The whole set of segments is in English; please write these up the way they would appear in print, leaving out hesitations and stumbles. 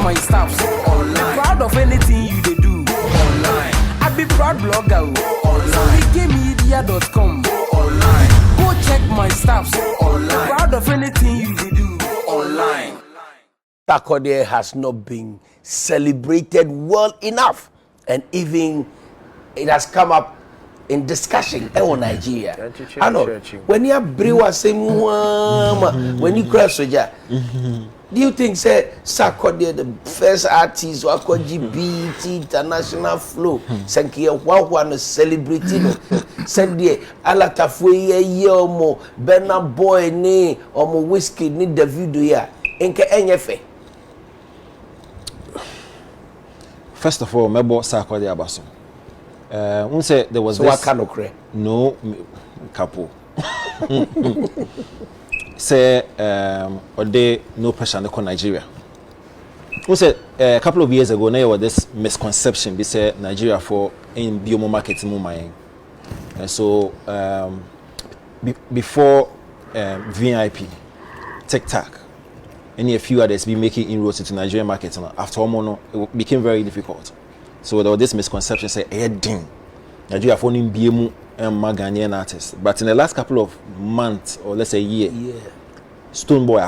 my stuff online. Proud of anything you they do online. I be proud blogger online. Sammykaymedia.com online. Go check my stuff online. Proud of anything you they do online. Sarkodie has not been celebrated well enough, and even it has come up in discussion in Nigeria. I know when you brew saying when you crash soldier, do you think say Sarkodie the first artist who could beat international flow? Sankia one celebrity said the Alatafwe Yomo Bena Boy ne or whiskey need the video ya enke enyefe. First of all, mebo Sarkodie abaso. Say there was so this. What kind of cray? No, couple. Say or they no pressure on Nigeria. Say a couple of years ago, there was this misconception. They say Nigeria for in biomo marketing mumai. So before VIP, TikTok, and a few others be making inroads into Nigerian market. After all, it became very difficult. So there was this misconception, say, ding, Nigeria for him BMU and Ghanaian artists. But in the last couple of months, or let's say year, Stonebwoy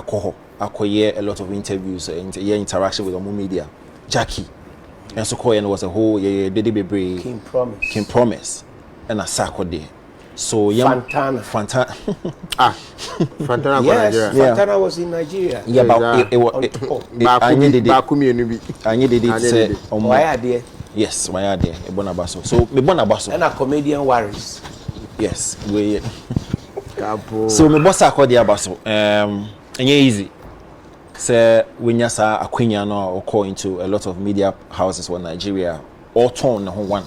Akoye a lot of interviews and interaction with the media. Jackie, and so Koyen was a whole King Promise, and a Sarkodie. So Fantana. Fantana. Yes, Fantana was in Nigeria. Yeah, but I needed it. Say, why are they? Yes, why are they? Ebonabaso. So me bonabaso. And a comedian worries. Yes, we. So me boss Sarkodie abaso. Enye easy. Say when you say Aquino no or call into a lot of media houses for Nigeria, or turn one,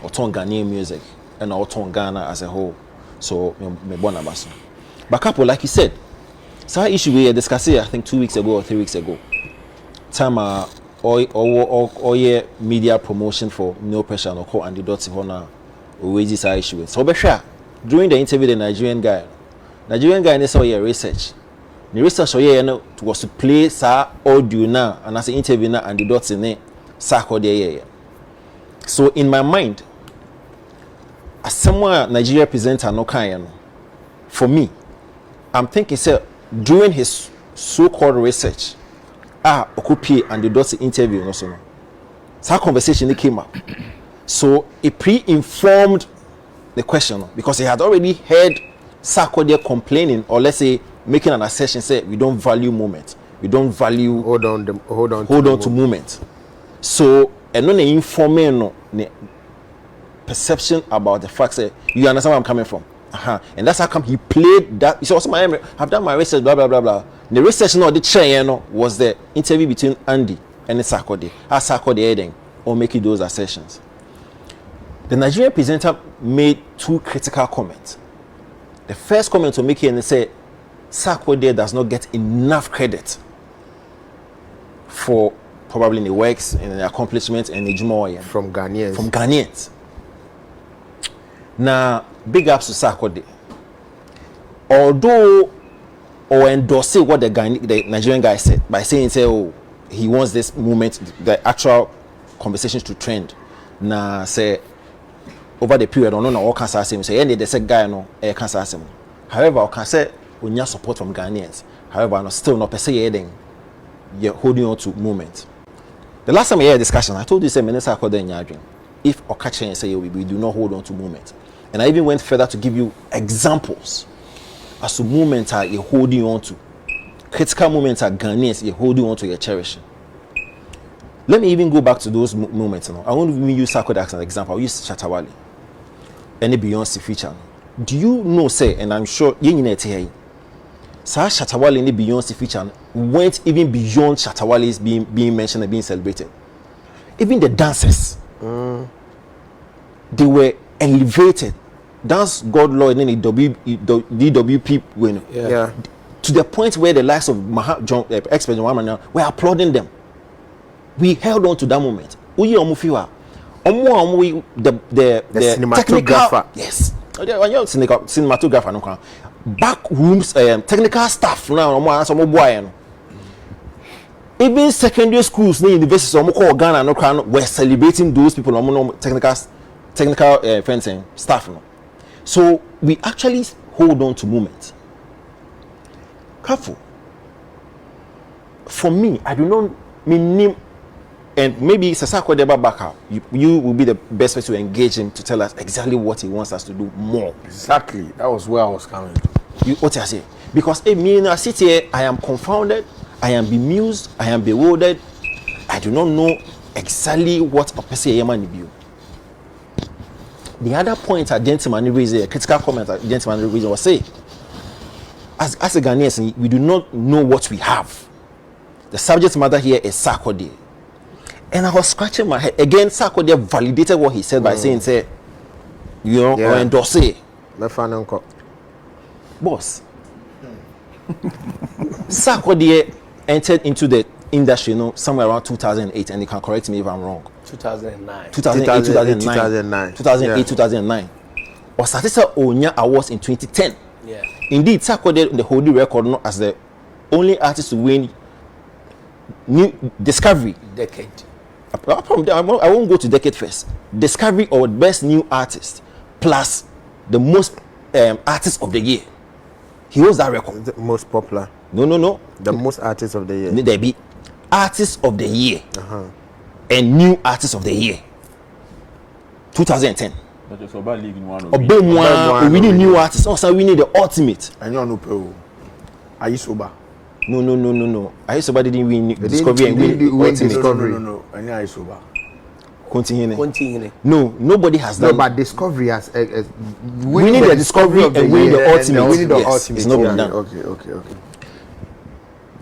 or turn Ghanaian music, and or turn Ghana as a whole. So me bonabaso. But couple, like you said, so issue we discussed I think 2 weeks ago or 3 weeks ago. Time or media promotion for no pressure no call and the dots honor always this issue. So be sure during the interview the Nigerian guy saw your research. The research was to play sa audio now and as an interview now and the dots in it Sarkodie. So in my mind, as someone Nigeria presenter no kind for me, I'm thinking say during his so-called research, Okupi and the dots interview no so. So conversation came up. So it pre-informed the question because he had already heard Sarkodie complaining or let's say making an assertion say we don't value moment. We don't value hold on to moment. So and no informing no perception about the fact that you understand where I'm coming from. And that's how come he played that. He said, also, I've done my research, blah, blah, blah, blah. The research, the chair, was the interview between Andy and Sarkodie. As Sarkodie heading or making those assertions. The Nigerian presenter made two critical comments. The first comment to make here and say, Sarkodie does not get enough credit for probably the works and the accomplishments and the Jumoyan. From Ghanaians. Now, big ups to Sarkodie. Although, or endorsing what the Nigerian guy said by saying, oh, he wants this movement, the actual conversations to trend. Now, say, over the period, I don't know what can say, say, any the guy, no, cancer. However, I can say, we need support from Ghanaians. However, I'm still not per se, you're holding on to movement. The last time we had a discussion, I told you, say, Minister Sarkodie in your dream. If Okache and say, we do not hold on to movement. And I even went further to give you examples as to moments are you're holding on to. Critical moments are Ghanaians you're holding on to, you're cherishing. Let me even go back to those moments. I won't even use Sarkodie as an example. I'll use Shatta Wale. Any Beyonce feature. Do you know, say, and I'm sure you know it here, Shatta Wale in the Beyonce feature went even beyond Shatta Wale's being mentioned and being celebrated. Even the dancers, they were elevated. Dance God Lord in the DWP win. Yeah. To the point where the likes of expert were applauding them. We held on to that moment. The cinematographer. Yes. Cinematographer. Back rooms, technical staff now. even secondary schools, universities, Ghana, no, were celebrating those people, technical fencing staff. No? So we actually hold on to moments. Careful. For me, I do not mean, and maybe Sarkodie back, you will be the best person to engage him to tell us exactly what he wants us to do more. Exactly. That was where I was coming. What I say? Because me, I sit here, I am confounded, I am bemused, I am bewildered. I do not know exactly what a person is. The other point a gentleman raised, a critical comment a gentleman raised, was say, as a Ghanaians, we do not know what we have. The subject matter here is Sarkodie. And I was scratching my head. Again, Sarkodie validated what he said by saying, say, you know, or endorse it. Boss. Sarkodie entered into the industry, you know, somewhere around 2008, and you can correct me if I'm wrong. 2009. 2008. Or Statista Onya Awards in 2010. Yeah. Indeed, Sarkodie the holding record as the only artist to win new discovery Decade. I won't go to decade first. Discovery or best new artist plus the most artist of the year. He holds that record. The most popular. No. The most artist of the year. There be artist of the year and new artist of the year. 2010. But it's about league in one. We need new artists. Also, we need the ultimate. And you know, are you sober? No. I somebody didn't win discovery and win discovery. No. And you are sober. Continue. No, nobody has done. No, but discovery has winning the discovery and winning the ultimate. Winning the yes, ultimate. It's not been done. Okay.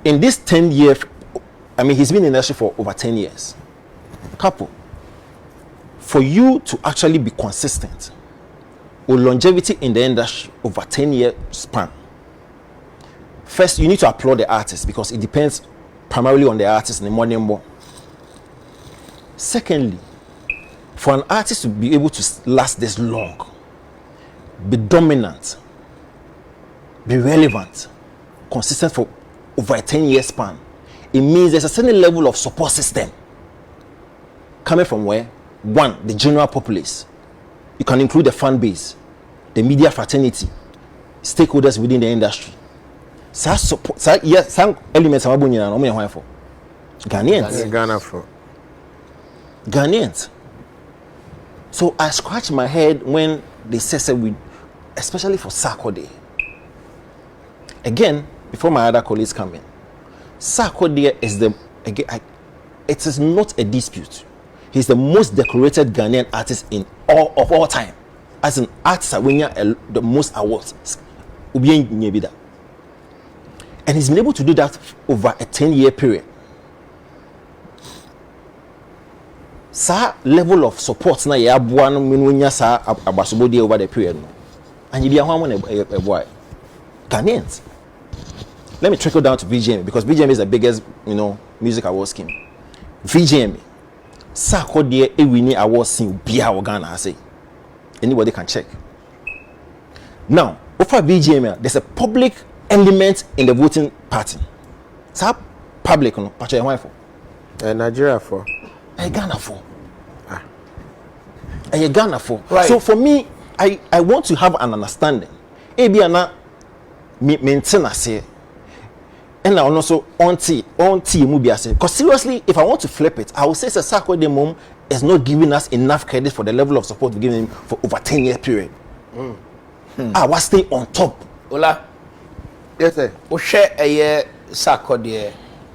In this 10 years, I mean, he's been in the industry for over 10 years. Couple. For you to actually be consistent with longevity in the industry over 10-year span, first, you need to applaud the artist because it depends primarily on the artist and the money more. Secondly, for an artist to be able to last this long, be dominant, be relevant, consistent for over a 10-year span, it means there's a certain level of support system coming from where? One, the general populace. You can include the fan base, the media fraternity, stakeholders within the industry. Some elements are Ghanaians. So I scratch my head when they say we, especially for Sarkodie. Again, before my other colleagues come in, Sarkodie is it is not a dispute. He's the most decorated Ghanaian artist of all time. As an artist, winning the most awards. And he's been able to do that over a 10-year period. Sa level of support na ya aboa no menunya sa abasobodi over the period no. And you be a boy. Ghanaians. Let me trickle down to VGM because VGM is the biggest, music award scheme. VGM. Sarkodie winning award scheme bia Ghana say. Anybody can check. Now, over VGM, there's a public element in the voting pattern. Sa public no, pacha why for? Nigeria for. Ghana for. Ghana for. Right. So for me, I want to have an understanding. Ebiana maintain say. And I also on movie say. Because seriously, if I want to flip it, I would say Sarkodie mom is not giving us enough credit for the level of support we've given him for over 10-year period. I was stay on top. Ola. Yes, sir. We share a year Sarkodie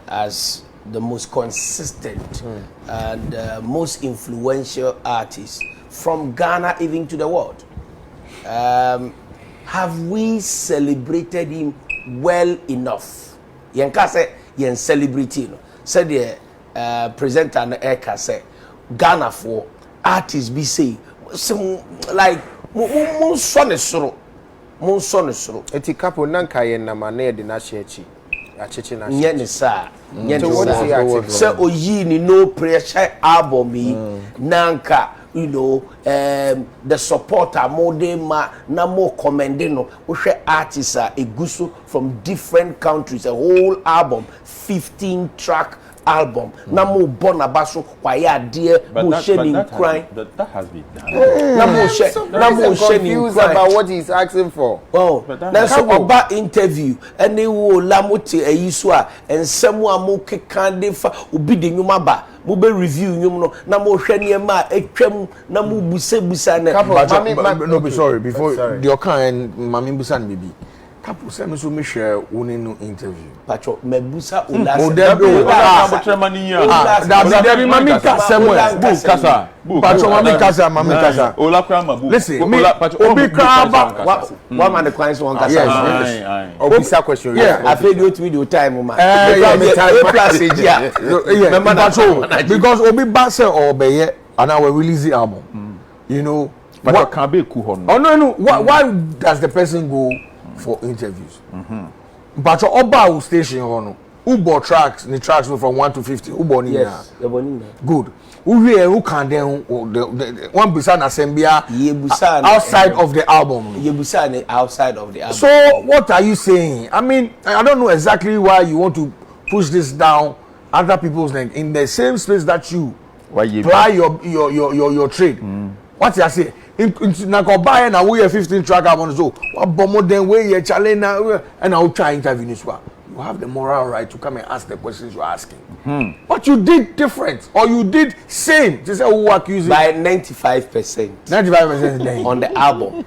as the most consistent and most influential artist from Ghana even to the world. Have we celebrated him well enough? Yenka say yen celebrity no. Said the presenter na Eka say Ghana for artists be say some like mon son soro. Eti kapo nanka yen na mane de na shechi. Achechi na. Nye ni sa. So oyi ni no pressure album nanka the supporter more na more commending no we share artists egusu from different countries, a whole album 15 track album na mo born abaso kwaya ade mo shedding crying that has been done. na mo shedding confused about what he's asking for. Oh, that's about interview and they will lamote a yiswa and someone mo kekande fa obi de nyuma ba mo be review nyum no na mo hwe niema etwam na mo busa na No, be sorry before the kind mami busa n bibi. Kapo say me so me share woni no interview. Pacho me busa ulas. O dem be mami kasa mo kasa. Pacho mami kasa. Ola kwa mabu. Listen, me obi kraba one man the clients one kasa. Yes. Obisa question. Yeah, I paid you video time man. Plus yeah. Because obi ba say obeye and I will release the album. You know, but what can be cool. Oh no. Why does the person go for interviews? But your Oba station on Ubo tracks, the tracks from 1 to 50. Ubo ni yes, good. Who can then one busan assembia outside of the album. Outside of the album. So what are you saying? I mean, I don't know exactly why you want to push this down other people's neck in the same space that you apply your trade. What you say? Na ko buy na we 15 track album so what more than we ye challenge na and I'll try interview this one. You have the moral right to come and ask the questions you're asking. But you did different or you did same. This is who accusing by 95%. 95% on the album.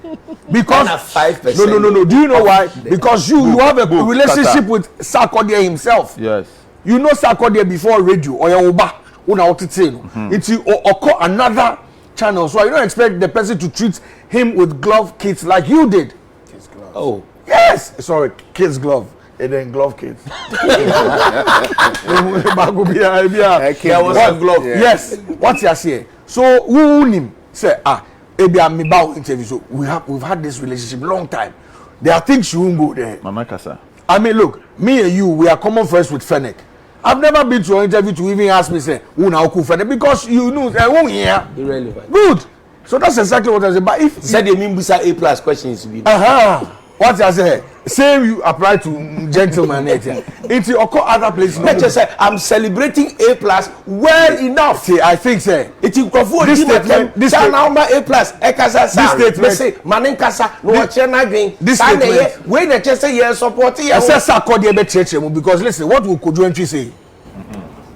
Because 5%. No. Do you know why? Because you have a relationship with Sarkodie himself. Yes. You know Sarkodie before radio or your Oba. It's occur another channel, so I don't expect the person to treat him with glove kits like you did. Kids glove. Oh, yes. Sorry, kids glove. And then glove kits. There was a glove. Yeah. Yes. What's your say? So who him say maybe I'm about interview. So we've had this relationship long time. There are things you won't go there. Mama Kasa. I mean, look, me and you, we are common friends with Fennec. I've never been to an interview to even ask me, say, who now Fennec, because you know, I won't hear. Irrelevant. Good. So that's exactly what I said. But if said the Mimbusa A+ questions to be. What I say? Same you apply to gentlemen. It's occur other places. Let's just say I'm celebrating A+ well enough. See, I think say it's in this statement. This statement. A+. Ekasa sa. This statement. Say manin kasa no chena green. This statement. When the chese here support here. I say Sarkodie be church because listen, what will Kojo say?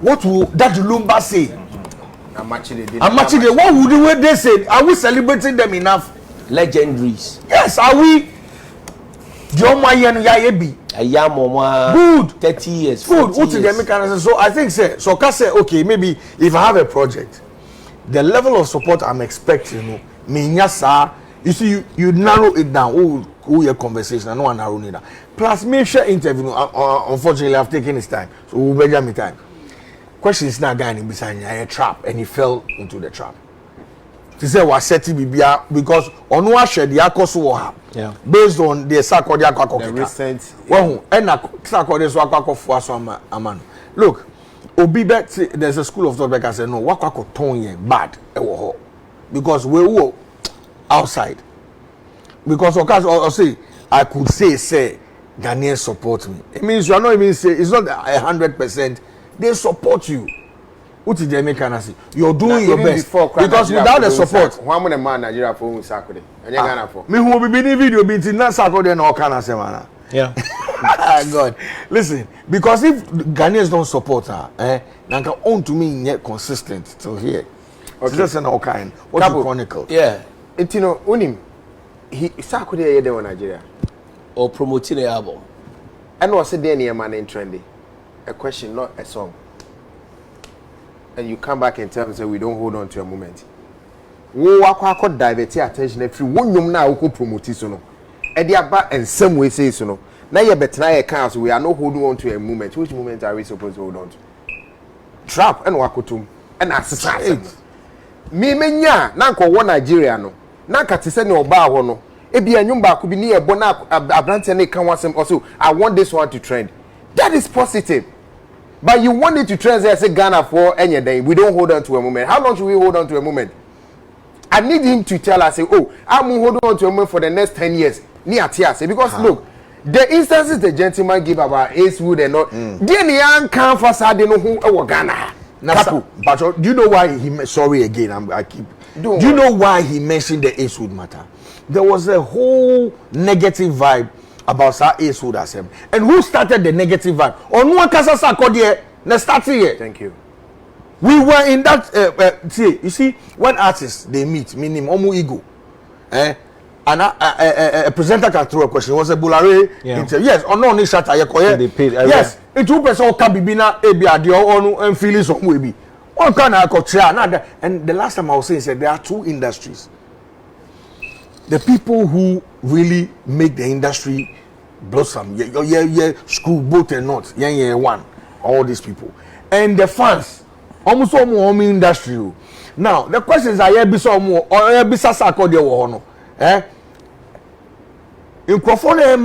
What will that Lumba say? Amachide. What would they say? Are we celebrating them enough? Legendaries. Yes, are we? Good. 30 years. Good. So I think say okay, maybe if I have a project, the level of support I'm expecting, you see, you narrow it down. Who your conversation? I know I narrow it down. Plus, make sure interview. Unfortunately, I've taken his time, so we'll better me time. Question is not guy in beside a trap, and he fell into the trap. He said was setting bibia because on one shed the akoso yeah, based on the Sarkodie Akufo-addo. The recent and Sarkodie Akufo-addo amano. Look, Obibinii, there's a school of thought that said no, wakako ton bad because we were outside. Because of course, or say I could say Ghanaians support me. It means you are not even saying it's not 100%. They support you. What did they make an answer? You're doing your best because without the support, one man Nigeria for Sarkodie. And you Ghana for me who will be in video being not Sarkodie no can answer man. Yeah. God, listen, because if Ghanaians don't support her, Nanka own to me yet consistent till here. Okay. Just an all kind. What you chronicle? Yeah. It you know, unim he Sarkodie here there in Nigeria or promoting the album. And was there near man in trendy. A question, not a song. And you come back and tell me say we don't hold on to a moment. Wo akwa divert attention every one nyom na wo promote so no. E dey aba and some way say so no. Na ye betena ye kan so we are not holding on to a moment. Which moment are we supposed to hold on to? Trap and wakotum and assassin. Me menya na nko wo Nigeria no. Na ka te se ne oba ho no. E bia nyom ba ko bi ne ebo na abrante ne kan wasem also I want this one to trend. That is positive. But you want it to translate say Ghana for any day. We don't hold on to a moment. How long should we hold on to a moment? I need him to tell us, say, oh, I'm holding on to a moment for the next 10 years. Because look, The instances the gentleman give about Ace Wood and not, then the young can't for Saturday no who are Ghana. But do you know why he? Sorry again, I keep. Do you know why he mentioned the Ace Wood matter? There was a whole negative vibe about Sir Ace Wood as him. And who started the negative vibe? On one casa Sarkodie, na started here. Thank you. We were in that. See, you see, when artists they meet, meaning omu ego, and a presenter can throw a question. Was a bulare interview? Yes, or no? Ni shatta They paid. Yes, it will be so kabibina ebi adio onu and feelings of webi. One kind of culture. And the last time I was saying said there are two industries. The people who really make the industry blossom, school both and not, one, all these people, and the fans, almost all more industry. Now the question is, I be some more or be Sarkodie or no? In Kwafone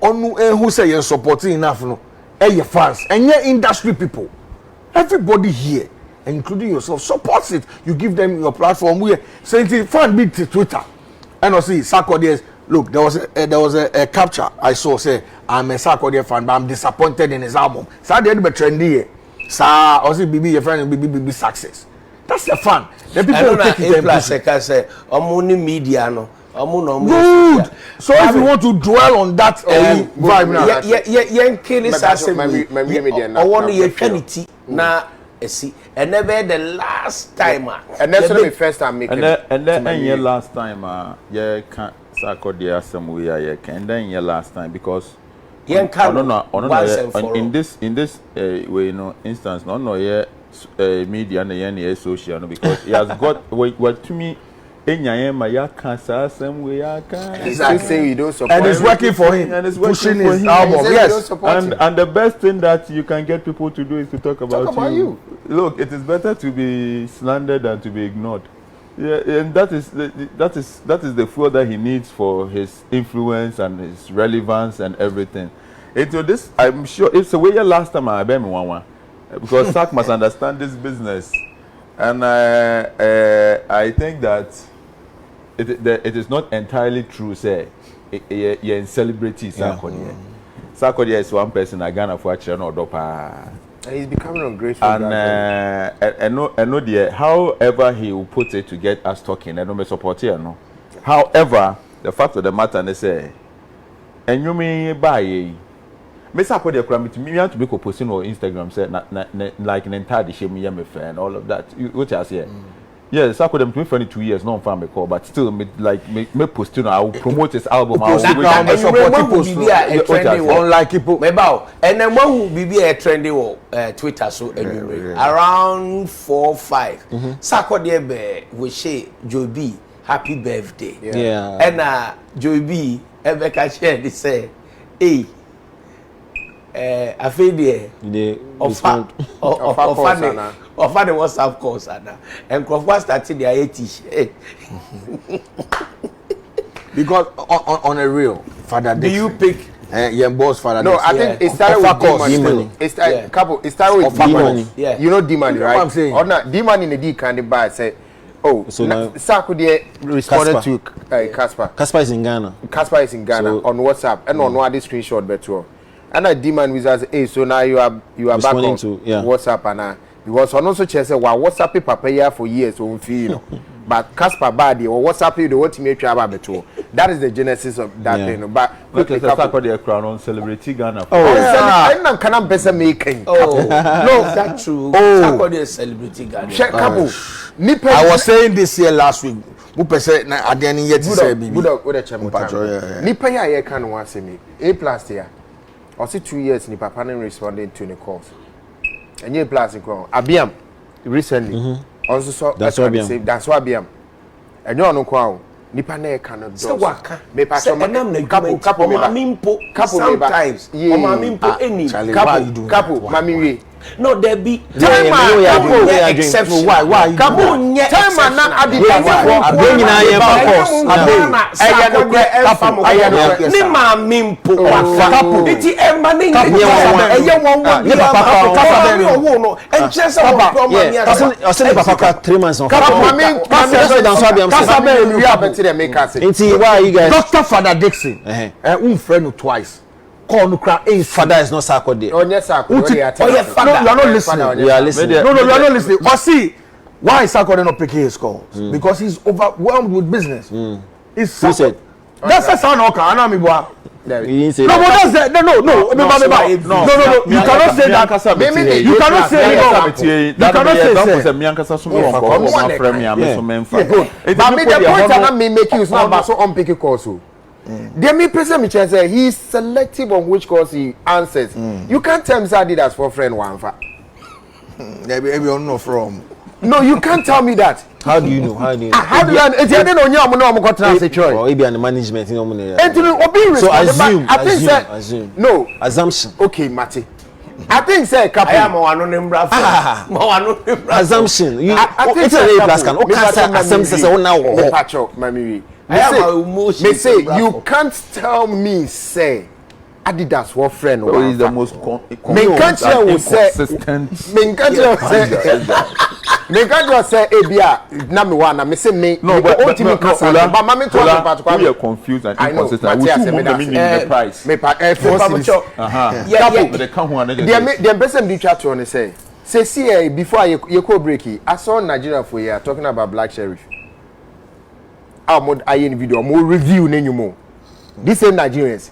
onu who say you're supporting enough no? Your fans and your industry people, everybody here, including yourself, supports it. You give them your platform. We saying fan beat Twitter. And I see Sarkodie. Look, there was a capture I saw say I'm a Sarkodie fan, but I'm disappointed in his album. So they be trendy. So I see BB your friend BB success. That's the fun. The people take it plus say omuni media no. Good. So if you want to dwell on that vibe now, yeah, kill is as I want your quality na see. And never the last time. And that's the first time making. And then last time, yeah, can't Sarkodie Asamo yeah, and then yeah last time because in this way, you know, instance, no yeah media and yeah social because he has got what to me. Exactly. Say you don't support and it's working for him. And it's pushing his album. Yes. And the best thing that you can get people to do is to talk about you. Look, it is better to be slandered than to be ignored. Yeah, and that is the fuel that he needs for his influence and his relevance and everything. Into this, I'm sure it's the way last time I bet me one because Sark must understand this business, and I think that it is not entirely true. Say, you're in celebrity Sarkodie. Sarkodie is one person I Ghana for actually no dopa. He's becoming ungrateful. And no, dear. However, he will put it to get us talking. I don't be support here, no. However, the fact of the matter, they say, and you may buy. Miss Sarkodie, me want to be posting on Instagram, say, like an entire shame me and all of that. What I say. Yes, I could have been for 2 years, no farm call, but still, me post, you know, I will promote his album. I will support people. Unlike people, and then one will be a trendy Twitter so around 4 or 5. Sarkodie we say Joy B happy birthday. Yeah. And Joy B ever catch they say, hey. Afia of the WhatsApp calls and Crawford started their 80. Because on a real father, do you pick your boss father? No, I think it started with D-Money. It started with D-Money. Yeah. You know D-Money, right? What I'm saying. Or not, D-Money in the D candy bar said, oh, so Sarkodie responded to Casper. Casper is in Ghana. Casper is in Ghana so, on WhatsApp and on one screenshot better. And I demand with us, hey, so now you are back on to, WhatsApp and because on also say well WhatsApp Appiah for years so you know. But Casper Badi or WhatsApp you the what make travel better. That is the genesis of that thing. But quickly Sarkodie crown on celebrity Ghana. I can't better making. Oh no, that's true. Sarkodie celebrity Ghana. I was saying this here last week. Who said na again yet say be. Good chemo. Nipa ya can one say me. A+ here. I see 2 years ni papa nem responding to the calls. And you plus in crown. Abiam recently also saw that's what Abiam. And you no crown. Nipa na cannot do. So waka. Me pa so couple sometimes. O ma mimpo any couple mami we. No, there be time exception. Why? Time na Adidas ni ma mimpo couple. Iti emma ni eye won ni papa no and just I said papa 3 months on. Why you guys? Dr. Father Dixon. Friend twice. call no cry is father is not Sarkodie. Oh yes, Sarkodie. Oh yeah, father. No, you are not listening. We are listening. No, you are not listening. Or see, why is Sarkodie not picking his calls? Because he's overwhelmed with business. He's Who said? That's a sound okay. I know me boy. You didn't say No, but that. that's no. You cannot say that. You cannot say that. You cannot say But me the point I make you is not about so unpicky calls. They me person me say he's selective on which calls he answers. You can't tell me that that's for friend one fa. Maybe no from. No, you can't tell me that. How do you know? How do you know? How do you know? It's either on you or no go transfer choice. Or maybe the management in So assume. No. Assumption. Okay, Mate. I think say couple. I am one Assumption. You I think it's a plus can. Okay, assumption say now. Me say you can't tell me say Adidas what friend Oh, he's the most inconsistent. Me can't say Ebia na me one na me say me no, but mami to we are confused and inconsistent. We should move the meaning in the price. Me pa They come one the person do chat on say see before you go breaky I saw Nigeria for here talking about black sheriff. I in video more review nenyo these same Nigerians.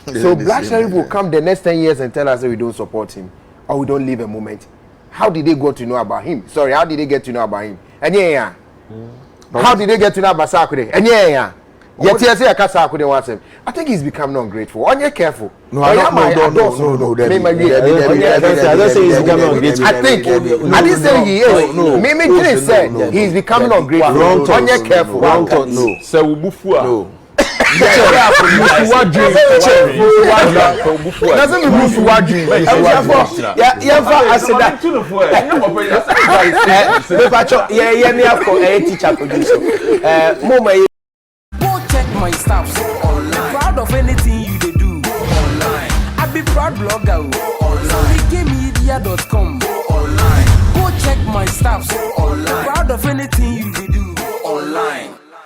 So black sheriff will come the next 10 years and tell us that we don't support him or we don't live a moment. How did they go to know about him? Sorry, how did they get to know about him? And how did they get to know about Sarkodie? And I think he's becoming ungrateful. Are you careful? No. I don't say he's becoming ungrateful. I didn't say he is. Maybe say he's becoming ungrateful. Are you careful? Wrong thought. No. No. Doesn't mean dream. Go check my stuff online. Proud of anything you they do online. I be proud blogger online. Sammykaymedia.com online. Go check my stuff online. Proud of anything you do